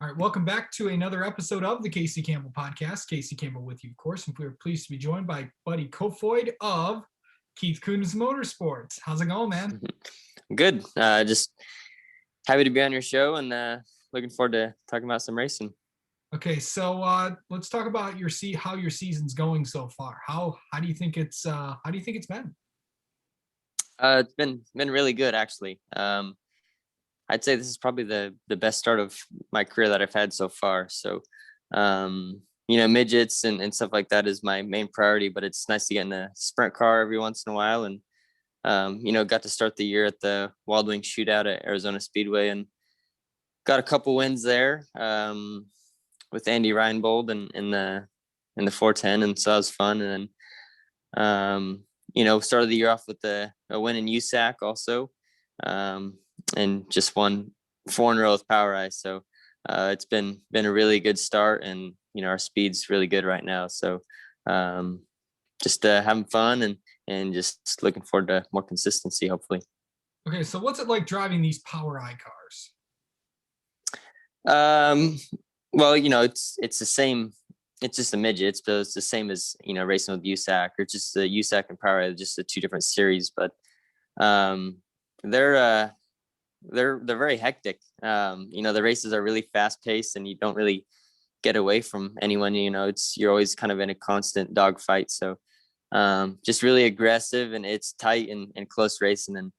All right, welcome back to another episode of the Casey Campbell Podcast. Casey Campbell with you, of course, and we're pleased to be joined by buddy Kofoid of Keith Kunz Motorsports. How's it going, man? Good. Just happy to be on your show and looking forward to talking about some racing. Okay, so let's talk about how your season's going so far. How do you think it's been? It's been really good actually. I'd say this is probably the best start of my career that I've had so far. So, midgets and stuff like that is my main priority, but it's nice to get in a sprint car every once in a while. And, got to start the year at the Wild Wing Shootout at Arizona Speedway and got a couple wins there with Andy Reinbold in the 410. And so that was fun. And then, started the year off with a win in USAC also. And just won 4 in a row with Power Eye. So it's been a really good start, and our speed's really good right now. So just having fun and just looking forward to more consistency, hopefully. Okay, so what's it like driving these Power Eye cars? Well, it's the same. It's just a midget. It's the same as racing with USAC, or just the USAC and Power Eye, just the 2 different series. But they're very hectic. The races are really fast paced and you don't really get away from anyone. You're always kind of in a constant dogfight. So just really aggressive, and it's tight and close racing. And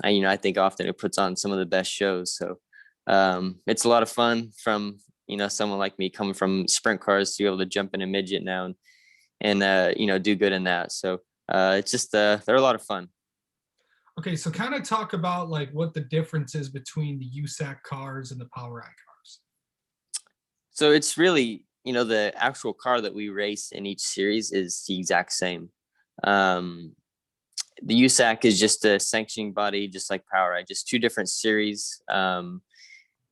I think often it puts on some of the best shows. So it's a lot of fun from someone like me coming from sprint cars to be able to jump in a midget now and do good in that. So it's just they're a lot of fun. Okay, so kind of talk about like what the difference is between the USAC cars and the Power Eye cars. So it's really, the actual car that we race in each series is the exact same. The USAC is just a sanctioning body, just like Power Eye, just 2 different series. And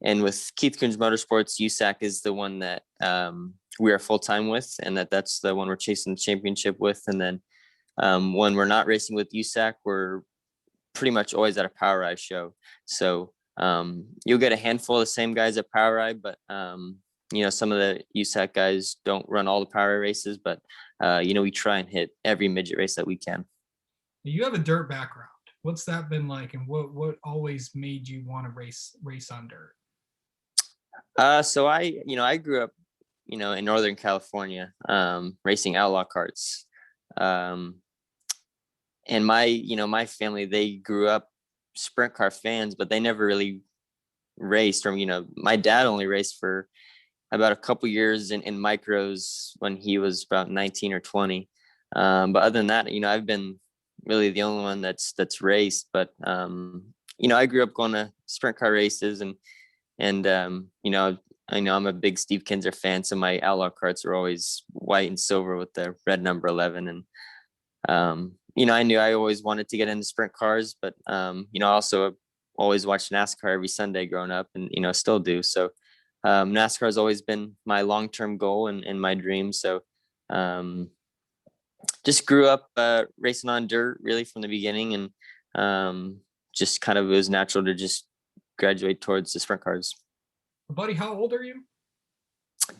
with Keith Kunz Motorsports, USAC is the one that we are full-time with, and that's the one we're chasing the championship with. And then when we're not racing with USAC, we're pretty much always at a Power Eye show. So you'll get a handful of the same guys at Power Eye, but some of the USAC guys don't run all the Power Eye races, but we try and hit every midget race that we can. You have a dirt background. What's that been like, and what always made you want to race on dirt? So I grew up in Northern California, racing outlaw karts. And my family, they grew up sprint car fans, but they never really raced. Or, my dad only raced for about a couple years in micros when he was about 19 or 20. But other than that, I've been really the only one that's raced. But, I grew up going to sprint car races and I know I'm a big Steve Kinzer fan. So my outlaw karts are always white and silver with the red number 11. And, I knew I always wanted to get into sprint cars, but, I also always watched NASCAR every Sunday growing up and, still do. So NASCAR has always been my long-term goal and my dream. So just grew up racing on dirt really from the beginning, and just kind of it was natural to just graduate towards the sprint cars. Buddy, how old are you?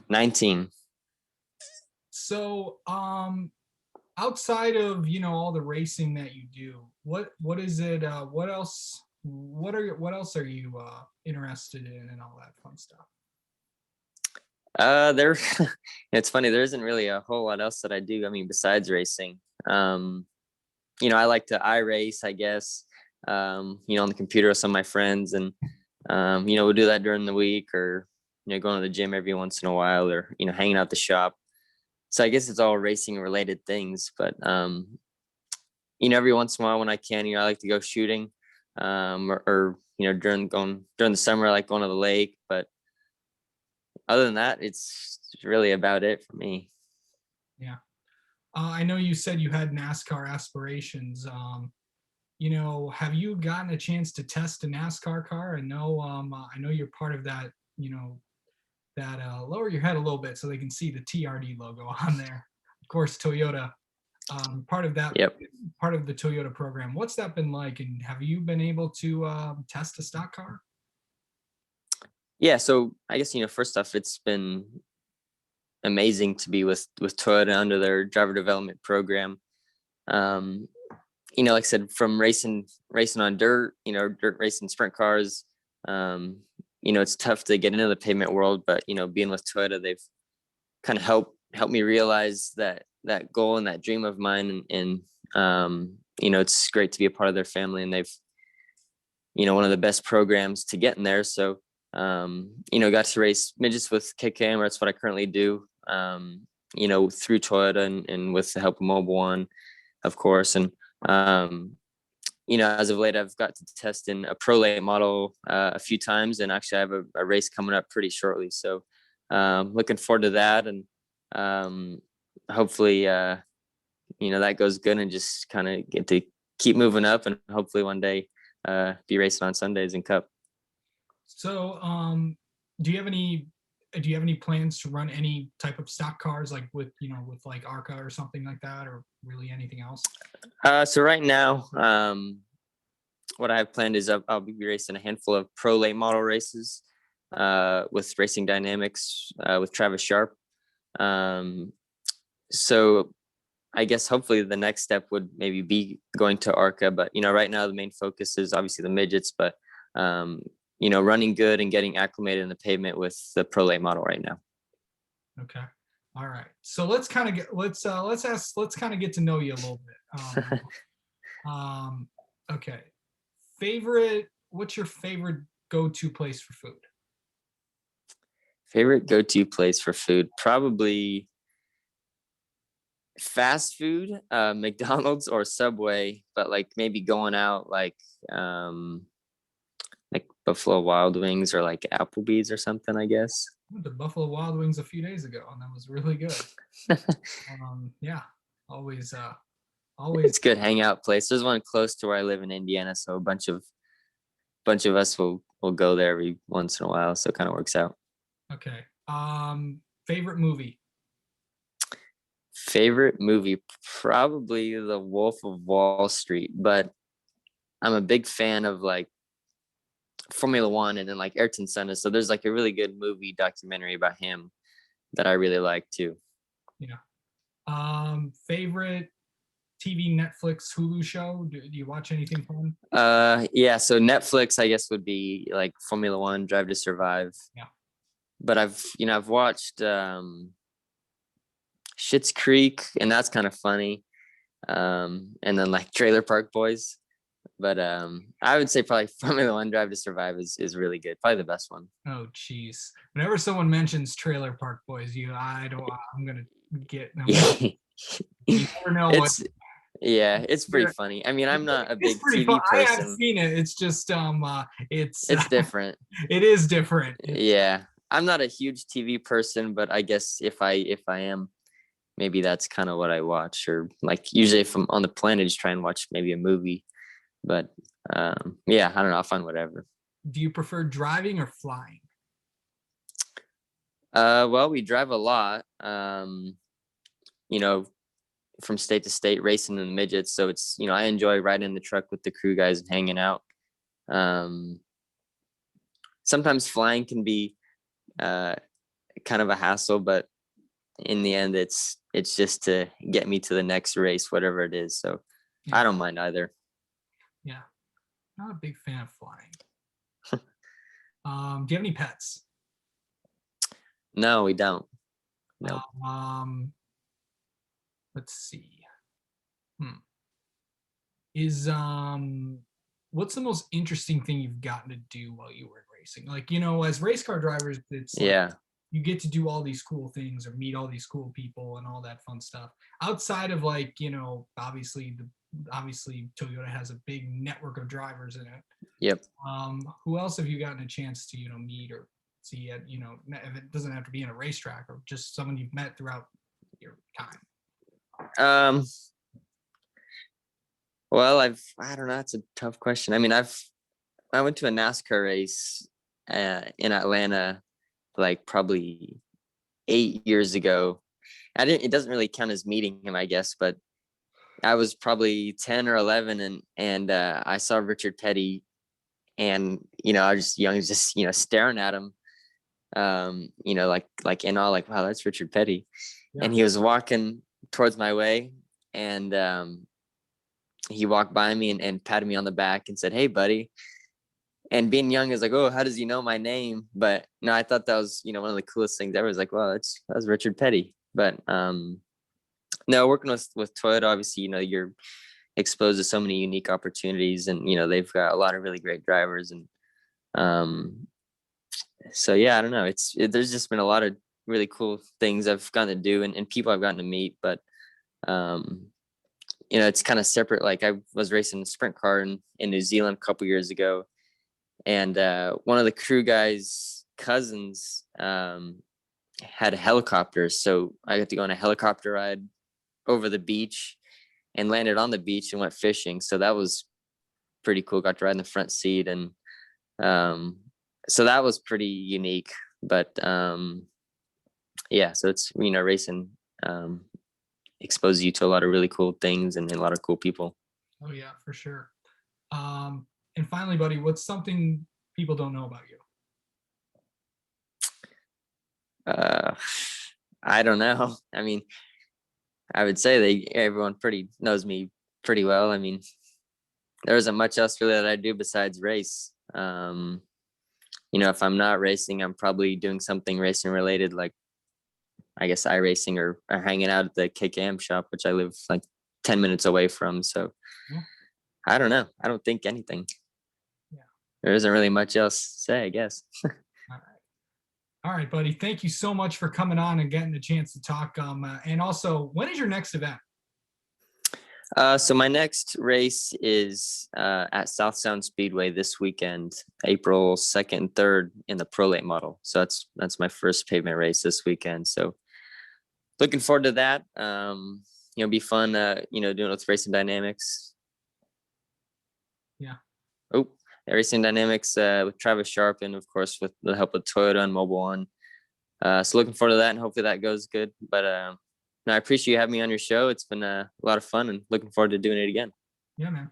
19. So outside of all the racing that you do, what is it? What else are you interested in and all that fun stuff? It's funny, there isn't really a whole lot else that I do. I mean, besides racing, I like to iRace, I guess, on the computer with some of my friends, and we'll do that during the week, or going to the gym every once in a while, or hanging out the shop. So I guess it's all racing related things, but every once in a while when I can, I like to go shooting, or during the summer I like going to the lake. But other than that, it's really about it for me. Yeah, I know you said you had NASCAR aspirations. Have you gotten a chance to test a NASCAR car? I know you're part of that. That lower your head a little bit so they can see the TRD logo on there. Of course, Toyota, part of that. Yep. Part of the Toyota program. What's that been like? And have you been able to test a stock car? Yeah, so I guess, first off, it's been amazing to be with Toyota under their driver development program. Um, like I said, from racing on dirt, dirt racing sprint cars. Um, it's tough to get into the pavement world, but being with Toyota, they've kind of helped me realize that goal and that dream of mine. And it's great to be a part of their family, and they've one of the best programs to get in there. So got to race midgets with KKM, or that's what I currently do. Through Toyota and with the help of Mobile One, of course. And as of late, I've got to test in a pro late model a few times, and actually I have a race coming up pretty shortly. So looking forward to that, and hopefully that goes good, and just kind of get to keep moving up, and hopefully one day be racing on Sundays in Cup. So, do you have any plans to run any type of stock cars, like with like ARCA or something like that, or really anything else? So right now, what I have planned is I'll be racing a handful of pro late model races with Racing Dynamics with Travis Sharp. So I guess hopefully the next step would maybe be going to ARCA, but right now the main focus is obviously the midgets, but running good and getting acclimated in the pavement with the pro late model right now. Okay. All right. So let's kind of get to know you a little bit. Okay. What's your favorite go-to place for food? Favorite go-to place for food? Probably fast food, McDonald's or Subway, but like maybe going out like Buffalo Wild Wings or like Applebee's or something, I guess. I went to Buffalo Wild Wings a few days ago, and that was really good. Yeah, always. It's a good hangout place. There's one close to where I live in Indiana, so a bunch of us will go there every once in a while, so it kind of works out. Okay. Favorite movie? Favorite movie? Probably The Wolf of Wall Street, but I'm a big fan of like Formula One and then like Ayrton Senna. So there's like a really good movie documentary about him that I really like too. Yeah. Favorite TV, Netflix, Hulu show? Do you watch anything fun? Yeah. So Netflix, I guess, would be like Formula One, Drive to Survive. Yeah. But I've watched Schitt's Creek, and that's kind of funny. And then like Trailer Park Boys. But I would say probably Formula One, Drive to Survive is really good. Probably the best one. Oh, jeez. Whenever someone mentions Trailer Park Boys, I'm gonna get. You never know what. It's pretty funny. I mean, I'm not a big TV person. I have seen it. It's just it's different. It is different. Yeah, I'm not a huge TV person, but I guess if I am, maybe that's kind of what I watch. Or like usually if I'm on the plane, I just try and watch maybe a movie. But yeah, I don't know. I'll find whatever. Do you prefer driving or flying? Well, we drive a lot. From state to state, racing in the midgets. So it's I enjoy riding in the truck with the crew guys and hanging out. Sometimes flying can be kind of a hassle, but in the end, it's just to get me to the next race, whatever it is. So yeah. I don't mind either. Yeah, not a big fan of flying. Do you have any pets? No, we don't. No. Let's see. What's the most interesting thing you've gotten to do while you were in racing? Like, as race car drivers, it's like you get to do all these cool things or meet all these cool people and all that fun stuff. Outside of like, obviously Toyota has a big network of drivers in it. Yep. Who else have you gotten a chance to, meet or see at, if it doesn't have to be in a racetrack, or just someone you've met throughout your time? Well, I don't know. That's a tough question. I mean, I went to a NASCAR race in Atlanta, like probably 8 years ago. It doesn't really count as meeting him, I guess, but I was probably 10 or 11 and I saw Richard Petty, and I was just young, just staring at him. like in all, like, wow, that's Richard Petty. Yeah. And he was walking towards my way, and he walked by me and patted me on the back and said, "Hey, buddy." And being young is like, oh, how does he know my name? But no, I thought that was, one of the coolest things ever. I was like, wow, that's Richard Petty. But no, working with Toyota, obviously, you're exposed to so many unique opportunities, and they've got a lot of really great drivers, and um, so yeah, I don't know. There's just been a lot of really cool things I've gotten to do, and people I've gotten to meet. But um, it's kind of separate. Like, I was racing a sprint car in New Zealand a couple years ago, and one of the crew guys' cousins had a helicopter, so I got to go on a helicopter ride over the beach and landed on the beach and went fishing. So that was pretty cool. Got to ride in the front seat, and so that was pretty unique. But yeah, so it's racing exposes you to a lot of really cool things and a lot of cool people. Oh yeah, for sure. And finally, buddy, what's something people don't know about you? I don't know. I mean, I would say everyone pretty knows me pretty well. I mean, there isn't much else really that I do besides race. If I'm not racing, I'm probably doing something racing related, like, I guess, iRacing or hanging out at the KKM shop, which I live like 10 minutes away from. So Yeah. I don't know. I don't think anything. Yeah. There isn't really much else to say, I guess. All right. All right, buddy. Thank you so much for coming on and getting the chance to talk. And also, when is your next event? So my next race is at South Sound Speedway this weekend, April 2nd and 3rd in the Pro Late model. So that's my first pavement race this weekend. So looking forward to that. Be fun, doing it with Racing Dynamics. Yeah. Oh, Racing Dynamics with Travis Sharp, and of course with the help of Toyota and Mobile One. So looking forward to that, and hopefully that goes good. But no, I appreciate you having me on your show. It's been a lot of fun, and looking forward to doing it again. Yeah, man.